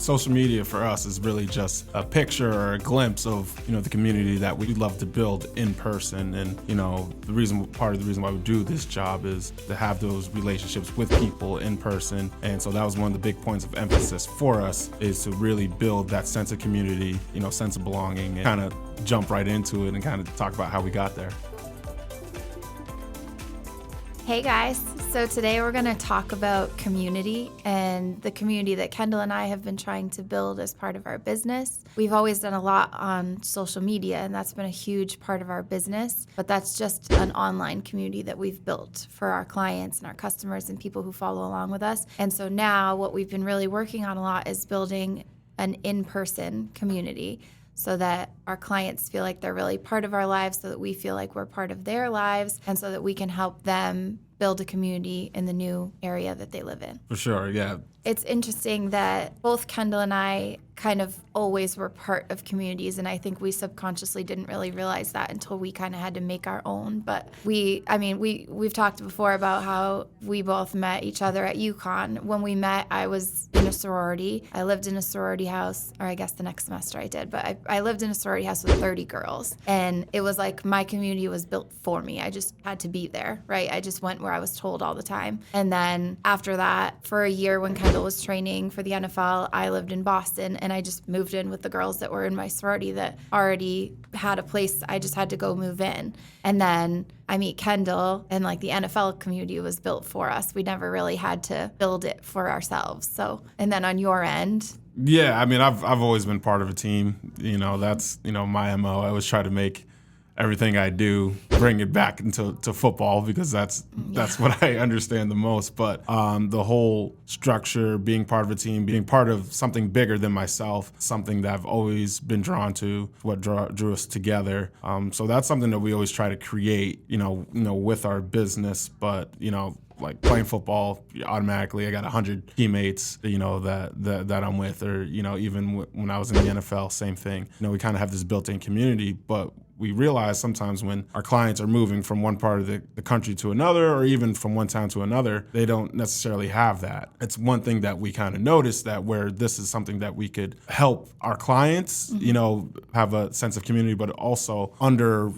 social media for us is really just a picture or a glimpse of, the community that we love to build in person. And, part of the reason why we do this job is to have those relationships with people in person. And so that was one of the big points of emphasis for us, is to really build that sense of community, sense of belonging, and kind of jump right into it and kind of talk about how we got there. Hey guys, so today we're going to talk about community and the community that Kendall and I have been trying to build as part of our business. We've always done a lot on social media, and that's been a huge part of our business, but that's just an online community that we've built for our clients and our customers and people who follow along with us. And so now what we've been really working on a lot is building an in-person community, so that our clients feel like they're really part of our lives, so that we feel like we're part of their lives, and so that we can help them build a community in the new area that they live in. For sure, yeah. It's interesting that both Kendall and I kind of always were part of communities, and I think we subconsciously didn't really realize that until we kind of had to make our own. But we've talked before about how we both met each other at UConn. When we met, I was in a sorority. I lived in a sorority house, or I guess the next semester I did, but I lived in a sorority house with 30 girls, and it was like my community was built for me. I just had to be there, right? I just went where I was told all the time. And then after that, for a year when Kendall was training for the NFL, I lived in Boston, and I just moved in with the girls that were in my sorority that already had a place. I just had to go move in. And then I meet Kendall, and like the NFL community was built for us. We never really had to build it for ourselves. So, and then on your end? Yeah, I've always been part of a team. That's, my MO. I always try to make everything I do bring it back into football, because that's what I understand the most. But the whole structure, being part of a team, being part of something bigger than myself, something that I've always been drawn to, what drew us together. So that's something that we always try to create, with our business. But like playing football, automatically I got 100 teammates, that I'm with, or even when I was in the NFL, same thing. We kind of have this built-in community, but we realize sometimes when our clients are moving from one part of the country to another, or even from one town to another, they don't necessarily have that. It's one thing that we kind of noticed, that where this is something that we could help our clients, have a sense of community, but also under,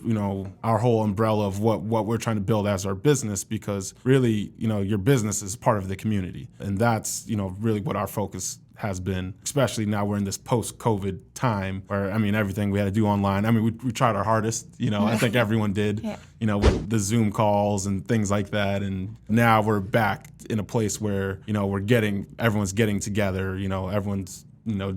our whole umbrella of what we're trying to build as our business, because really, your business is part of the community. And that's, really what our focus has been, especially now we're in this post-COVID time where, everything we had to do online. We tried our hardest, I think everyone did, with the Zoom calls and things like that. And now we're back in a place where, everyone's getting together, everyone's,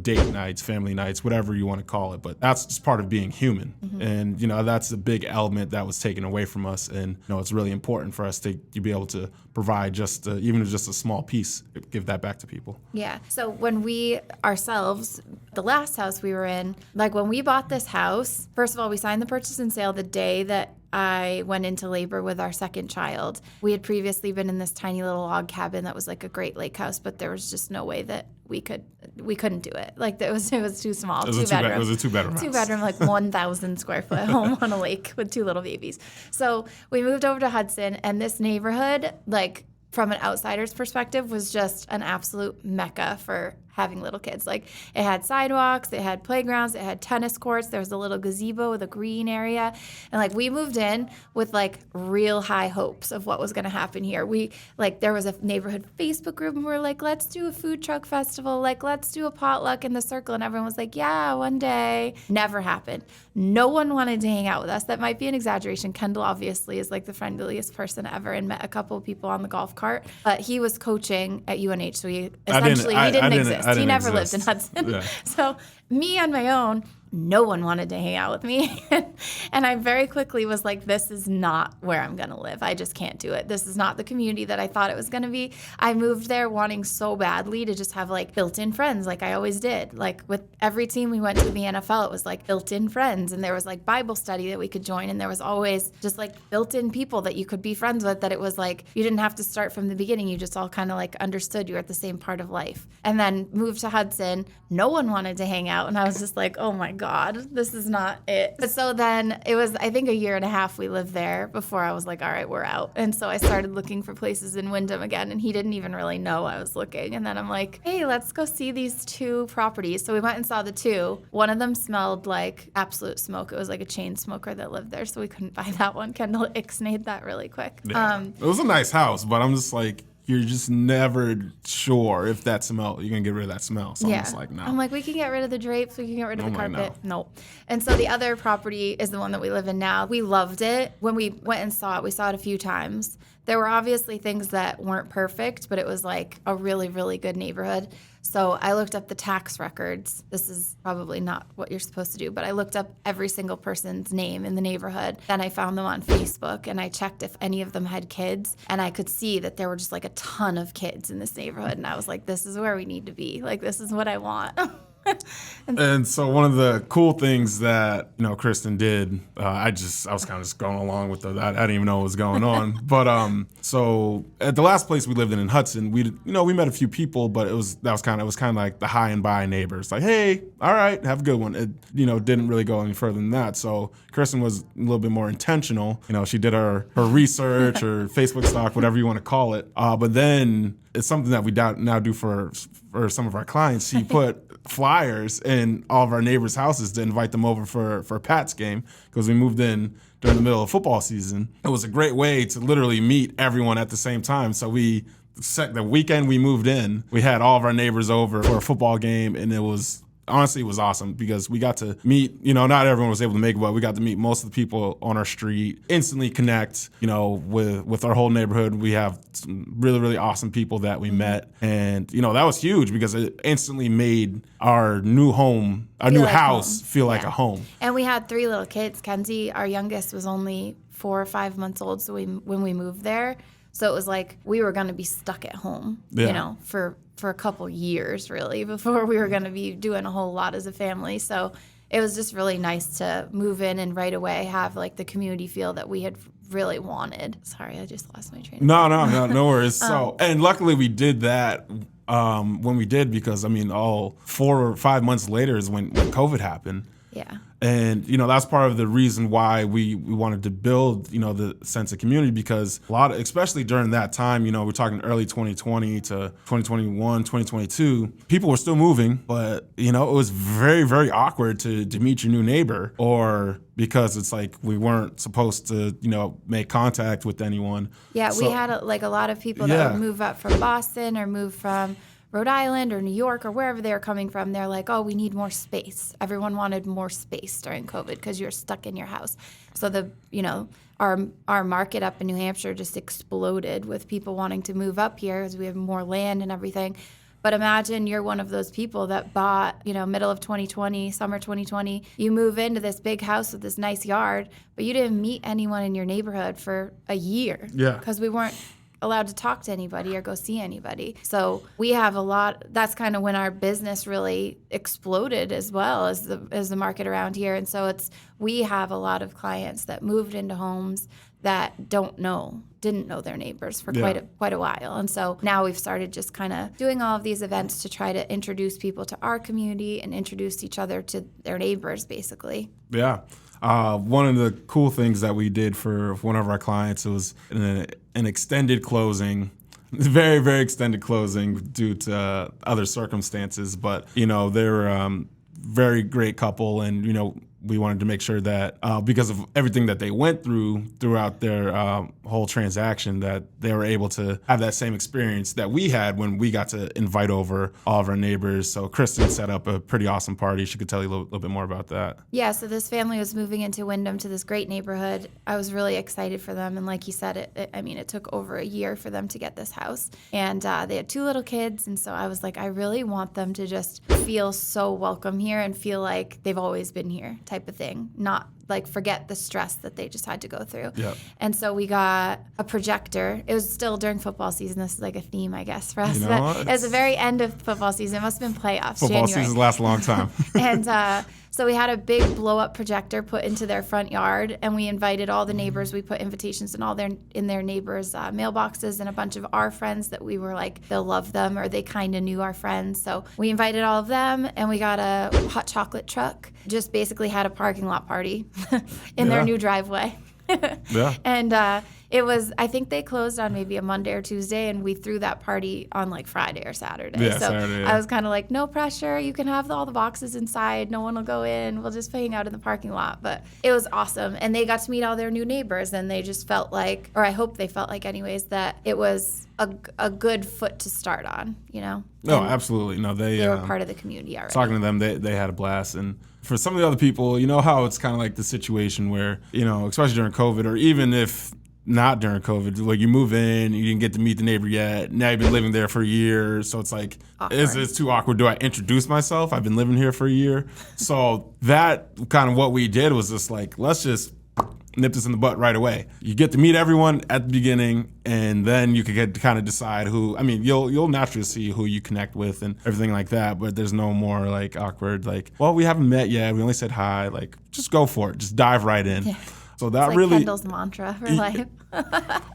date nights, family nights, whatever you want to call it. But that's just part of being human. Mm-hmm. And, that's a big element that was taken away from us. And, it's really important for us to be able to provide even just a small piece, give that back to people. Yeah. So when we ourselves, the last house we were in, like when we bought this house, first of all, we signed the purchase and sale the day that I went into labor with our second child. We had previously been in this tiny little log cabin that was like a Great Lake house, but there was just no way that we couldn't do it. Like it was too small. It was a two-bedroom house. Two-bedroom, like 1,000 square foot home on a lake with two little babies. So we moved over to Hudson, and this neighborhood, like from an outsider's perspective, was just an absolute mecca for having little kids. Like it had sidewalks, it had playgrounds, it had tennis courts, there was a little gazebo with a green area. And like we moved in with like real high hopes of what was going to happen here. There was a neighborhood Facebook group, and we were like, let's do a food truck festival, like let's do a potluck in the circle. And everyone was like, yeah, one day. Never happened. No one wanted to hang out with us. That might be an exaggeration. Kendall obviously is like the friendliest person ever and met a couple of people on the golf cart, but he was coaching at UNH, so he didn't exist. He never lived in Hudson. Yeah. So me on my own, no one wanted to hang out with me. And I very quickly was like, this is not where I'm going to live. I just can't do it. This is not the community that I thought it was going to be. I moved there wanting so badly to just have like built-in friends like I always did. Like with every team we went to in the NFL, it was like built-in friends. And there was like Bible study that we could join. And there was always just like built-in people that you could be friends with, that it was like you didn't have to start from the beginning. You just all kind of like understood you were at the same part of life. And then moved to Hudson. No one wanted to hang out. And I was just like, oh my God, this is not it. But so then it was, I think, a year and a half we lived there before I was like, all right, we're out. And so I started looking for places in Wyndham again, and he didn't even really know I was looking. And then I'm like, hey, let's go see these 2 properties. So we went and saw the 2. One of them smelled like absolute smoke. It was like a chain smoker that lived there, so we couldn't buy that one. Kendall ixnayed that really quick. Yeah. It was a nice house, but I'm just like, you're just never sure if that smell, you're going to get rid of that smell. So I'm just like, no. I'm like, we can get rid of the drapes. We can get rid of the carpet. No. And so the other property is the one that we live in now. We loved it. When we went and saw it, we saw it a few times. There were obviously things that weren't perfect, but it was like a really, really good neighborhood. So I looked up the tax records. This is probably not what you're supposed to do, but I looked up every single person's name in the neighborhood. Then I found them on Facebook, and I checked if any of them had kids. And I could see that there were just like a ton of kids in this neighborhood. And I was like, this is where we need to be. Like, this is what I want. And so one of the cool things that, Kristen did, I was kind of just going along with that. I didn't even know what was going on. But so at the last place we lived in Hudson, we met a few people, but it was kind of like the high and by neighbors. Like, hey, all right, have a good one. It didn't really go any further than that. So Kristen was a little bit more intentional. She did her research or Facebook stock, whatever you want to call it. But then it's something that we now do for some of our clients. She put flyers in all of our neighbors' houses to invite them over for a Pats game, because we moved in during the middle of football season. It was a great way to literally meet everyone at the same time. So the weekend we moved in, we had all of our neighbors over for a football game, and it was awesome because we got to meet, not everyone was able to make it, but we got to meet most of the people on our street, instantly connect, with our whole neighborhood. We have some really, really awesome people that we met. And, that was huge because it instantly made our new home, house feel like a home. And we had 3 little kids. Kenzie, our youngest, was only 4 or 5 months old. So when we moved there, so it was like we were going to be stuck at home, for a couple years, really, before we were going to be doing a whole lot as a family. So it was just really nice to move in and right away have like the community feel that we had really wanted. Sorry, I just lost my train of thought. No worries. So, and luckily we did that when we did, because all 4 or 5 months later is when COVID happened. Yeah. And, that's part of the reason why we wanted to build, the sense of community, because especially during that time, we're talking early 2020 to 2021, 2022, people were still moving, but, it was very, very awkward to meet your new neighbor, or because it's like we weren't supposed to, make contact with anyone. Yeah, so, we had a lot of people that would move up from Boston or move from Rhode Island or New York or wherever they were coming from. They're like, oh, we need more space. Everyone wanted more space during COVID because you're stuck in your house. So our market up in New Hampshire just exploded with people wanting to move up here because we have more land and everything. But imagine you're one of those people that bought, middle of 2020, summer 2020. You move into this big house with this nice yard, but you didn't meet anyone in your neighborhood for a year. Yeah. Because we weren't allowed to talk to anybody or go see anybody. So we have a lot. That's kind of when our business really exploded as well as the market around here. And so we have a lot of clients that moved into homes that didn't know their neighbors for quite a while. And so now we've started just kind of doing all of these events to try to introduce people to our community and introduce each other to their neighbors, basically. Yeah. One of the cool things that we did for one of our clients was an extended closing, very, very extended closing due to other circumstances. But, they're a very great couple, and, we wanted to make sure that because of everything that they went throughout their whole transaction, that they were able to have that same experience that we had when we got to invite over all of our neighbors. So Kristen set up a pretty awesome party. She could tell you a little bit more about that. Yeah, so this family was moving into Wyndham, to this great neighborhood. I was really excited for them. And like you said, it took over a year for them to get this house. And they had 2 little kids. And so I was like, I really want them to just feel so welcome here and feel like they've always been here, type of thing, not like forget the stress that they just had to go through. Yep. And so we got a projector. It was still during football season. This is like a theme, I guess, for us. It was the very end of football season. It must have been playoffs. Football January. seasons last a long time. And So we had a big blow-up projector put into their front yard, and we invited all the neighbors. We put invitations in their neighbors' mailboxes, and a bunch of our friends that we were like, they'll love them, or they kind of knew our friends. So we invited all of them, and we got a hot chocolate truck. Just basically had a parking lot party in their new driveway. Yeah. And it was, I think they closed on maybe a Monday or Tuesday, and we threw that party on like Friday or Saturday. Yeah, so Saturday, yeah. I was kind of like, no pressure. You can have all the boxes inside. No one will go in. We'll just hang out in the parking lot. But it was awesome. And they got to meet all their new neighbors, and they just felt like, or I hope they felt like anyways, that it was a good foot to start on, you know? No, And absolutely. No, they were part of the community already. Talking to them, they had a blast. And for some of the other people, you know how it's kind of like the situation where, you know, especially during COVID, or even if not during COVID, like you move in, you didn't get to meet the neighbor yet. Now you've been living there for a year. So it's like, is it too awkward? Do I introduce myself? I've been living here for a year. So that kind of what we did was just like, let's just nip this in the butt right away. You get to meet everyone at the beginning, and then you can get to kind of decide who. I mean, you'll naturally see who you connect with and everything like that. But there's no more like awkward, like, well, we haven't met yet. We only said hi. Like, just go for it. Just dive right in. Yeah. So that It's like really Kendall's mantra for life.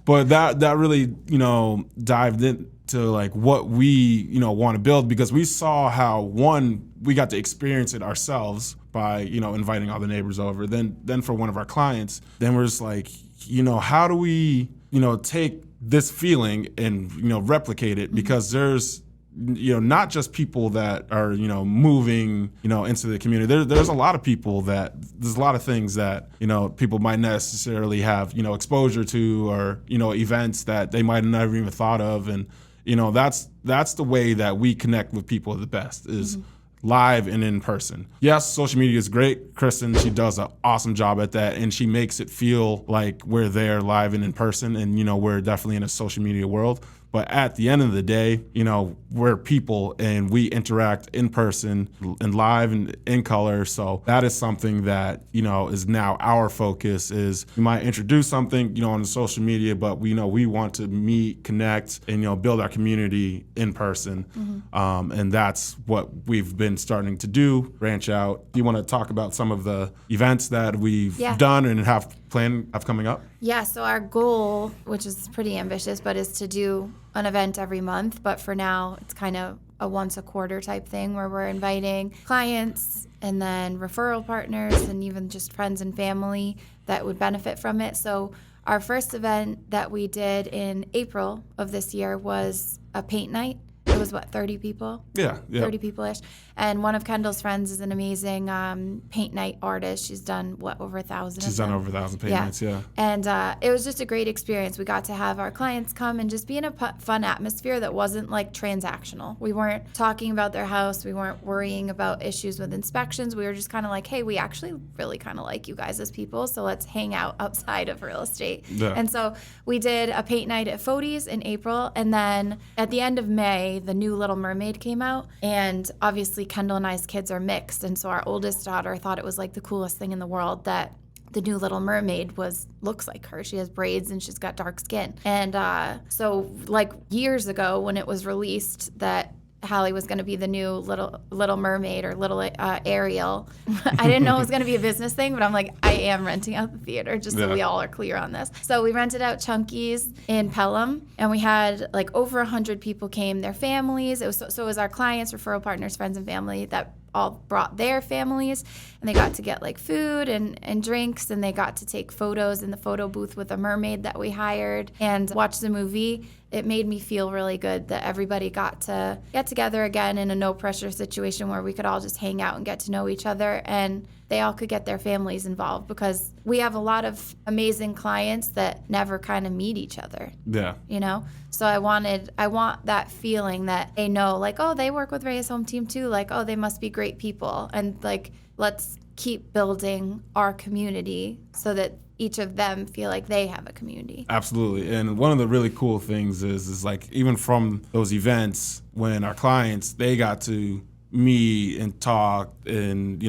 But that really, you know, dived into like what we, you know, want to build, because we saw how, one, we got to experience it ourselves by, you know, inviting all the neighbors over. Then for one of our clients, then we're just like, you know, how do we, you know, take this feeling and, you know, replicate it? Because there's, you know, not just people that are, you know, moving, you know, into the community. There's a lot of people there's a lot of things that, you know, people might necessarily have, you know, exposure to, or, you know, events that they might have never even thought of. And, you know, that's the way that we connect with people the best, is live and in person. Yes, social media is great. Kristen, she does an awesome job at that, and she makes it feel like we're there live and in person, and, you know, we're definitely in a social media world. But at the end of the day, you know, we're people, and we interact in person and live and in color. So that is something that, you know, is now our focus. Is we might introduce something, you know, on the social media, but we know we want to meet, connect, and, you know, build our community in person. And that's what we've been starting to do, branch out. Do you want to talk about some of the events that we've done and have coming up? Yeah, so our goal, which is pretty ambitious, but is to do an event every month. But for now, it's kind of a once a quarter type thing where we're inviting clients and then referral partners and even just friends and family that would benefit from it. So our first event that we did in April of this year was a paint night. It was, 30 people? Yeah. 30 people-ish. And one of Kendall's friends is an amazing paint night artist. She's done, over 1,000 She's done over 1,000 paint nights, yeah. And it was just a great experience. We got to have our clients come and just be in a fun atmosphere that wasn't, like, transactional. We weren't talking about their house. We weren't worrying about issues with inspections. We were just kind of like, hey, we actually really kind of like you guys as people, so let's hang out outside of real estate. Yeah. And so we did a paint night at Fody's in April, and then at the end of May, the new Little Mermaid came out, and obviously Kendall and I's kids are mixed, and so our oldest daughter thought it was like the coolest thing in the world that the new Little Mermaid looks like her. She has braids and she's got dark skin. And so like years ago when it was released that Hallie was going to be the new Little Mermaid or Little Ariel. I didn't know it was going to be a business thing, but I'm like, I am renting out the theater just so we all are clear on this. So we rented out Chunky's in Pelham, and we had like over 100 people came, their families. It was our clients, referral partners, friends, and family that all brought their families, and they got to get like food and drinks, and they got to take photos in the photo booth with a mermaid that we hired and watch the movie. It made me feel really good that everybody got to get together again in a no pressure situation where we could all just hang out and get to know each other, and they all could get their families involved, because we have a lot of amazing clients that never kind of meet each other. Yeah. You know? So I want that feeling that they know, like, oh, they work with Reyes Home Team too. Like, oh, they must be great people. And like, let's keep building our community so that each of them feel like they have a community. Absolutely. And one of the really cool things is like, even from those events, when our clients, they got to meet and talk and,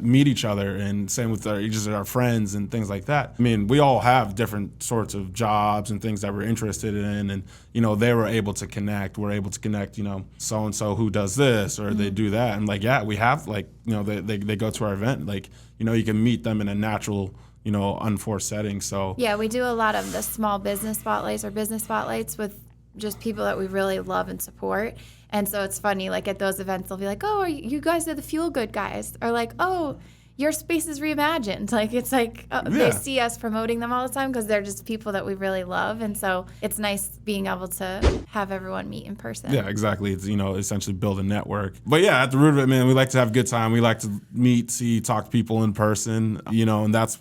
meet each other, and same with our friends and things like that. I mean, we all have different sorts of jobs and things that we're interested in, and, they were able to connect. We're able to connect, so-and-so who does this or they do that. And we have they go to our event, you can meet them in a natural, unforced setting. So yeah, we do a lot of the small business spotlights or business spotlights with just people that we really love and support. And so it's funny, at those events, they'll be like, oh, you guys are the Feel Good guys. Or oh, your space is reimagined. They see us promoting them all the time because they're just people that we really love. And so it's nice being able to have everyone meet in person. Yeah, exactly. It's, essentially build a network. But yeah, at the root of it, man, we like to have a good time. We like to meet, see, talk to people in person, and that's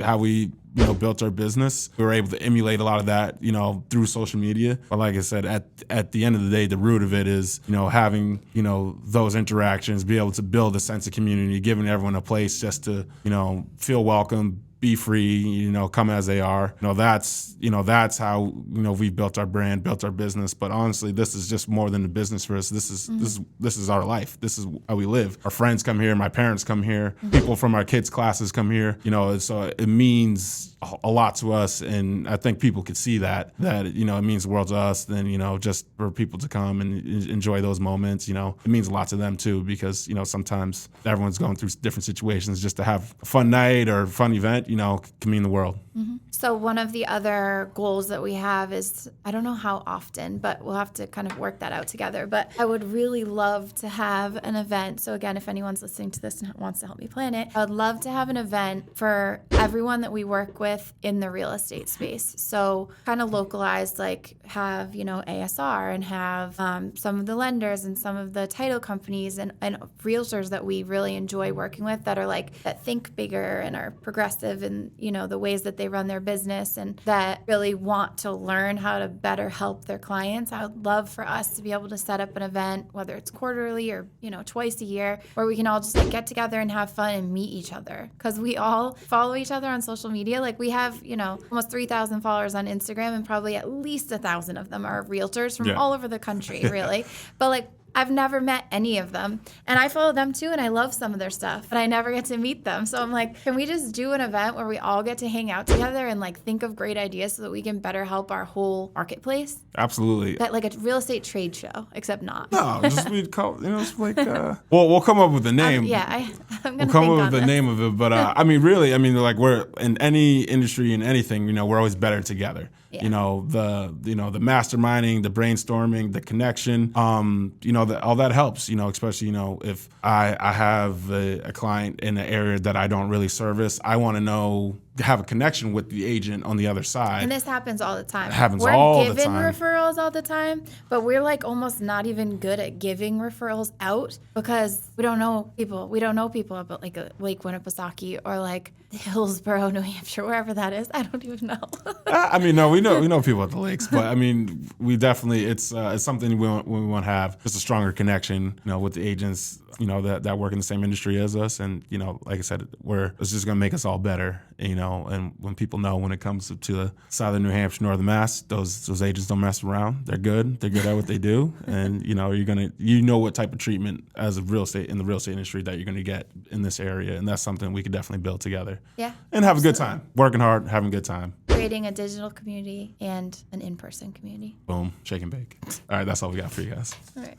how we built our business. We were able to emulate a lot of that, through social media. But like I said, at the end of the day, the root of it is, having, those interactions, be able to build a sense of community, giving everyone a place just to, feel welcome, be free, come as they are. That's how, we've built our brand, built our business. But honestly, this is just more than a business for us. This is our life. This is how we live. Our friends come here. My parents come here. People from our kids' classes come here. So it means a lot to us. And I think people could see that, it means the world to us. Then, just for people to come and enjoy those moments, it means a lot to them too, because, sometimes everyone's going through different situations. Just to have a fun night or a fun event, can mean the world. Mm-hmm. So one of the other goals that we have is, I don't know how often, but we'll have to kind of work that out together. But I would really love to have an event. So again, if anyone's listening to this and wants to help me plan it, I would love to have an event for everyone that we work with in the real estate space. So kind of localized, have, ASR and have some of the lenders and some of the title companies and realtors that we really enjoy working with that are that think bigger and are progressive in, the ways that they run their business and that really want to learn how to better help their clients. I would love for us to be able to set up an event, whether it's quarterly or, twice a year, where we can all just get together and have fun and meet each other. Because we all follow each other on social media. We have, almost 3,000 followers on Instagram, and probably at least 1,000 of them are realtors from all over the country, really. But I've never met any of them. And I follow them too, and I love some of their stuff, but I never get to meet them. So I'm can we just do an event where we all get to hang out together and think of great ideas so that we can better help our whole marketplace? Absolutely. That a real estate trade show, except not. No, just we'd call, we'll come up with a name. I'm we'll come up with the name of it. But really, we're in any industry, in anything, we're always better together. Yeah. The masterminding, the brainstorming, the connection, all that helps, especially, if I have a client in an area that I don't really service, I want to have a connection with the agent on the other side. And this happens all the time. It happens all the time. We're given referrals all the time, but we're almost not even good at giving referrals out because we don't know people. We don't know people about Lake Winnipesaukee or Hillsborough, New Hampshire, wherever that is. I don't even know. No, we know people at the lakes, but we definitely it's something we want to have just a stronger connection, with the agents, that work in the same industry as us, and like I said, it's just gonna make us all better, and when people know when it comes to southern New Hampshire, northern Mass, those agents don't mess around. They're good at what they do, and you're gonna what type of treatment as a real estate in the real estate industry that you're gonna get in this area, and that's something we could definitely build together. Yeah, and have a good time, working hard, having a good time. Creating a digital community and an in-person community. Boom, shake and bake. All right, that's all we got for you guys. All right.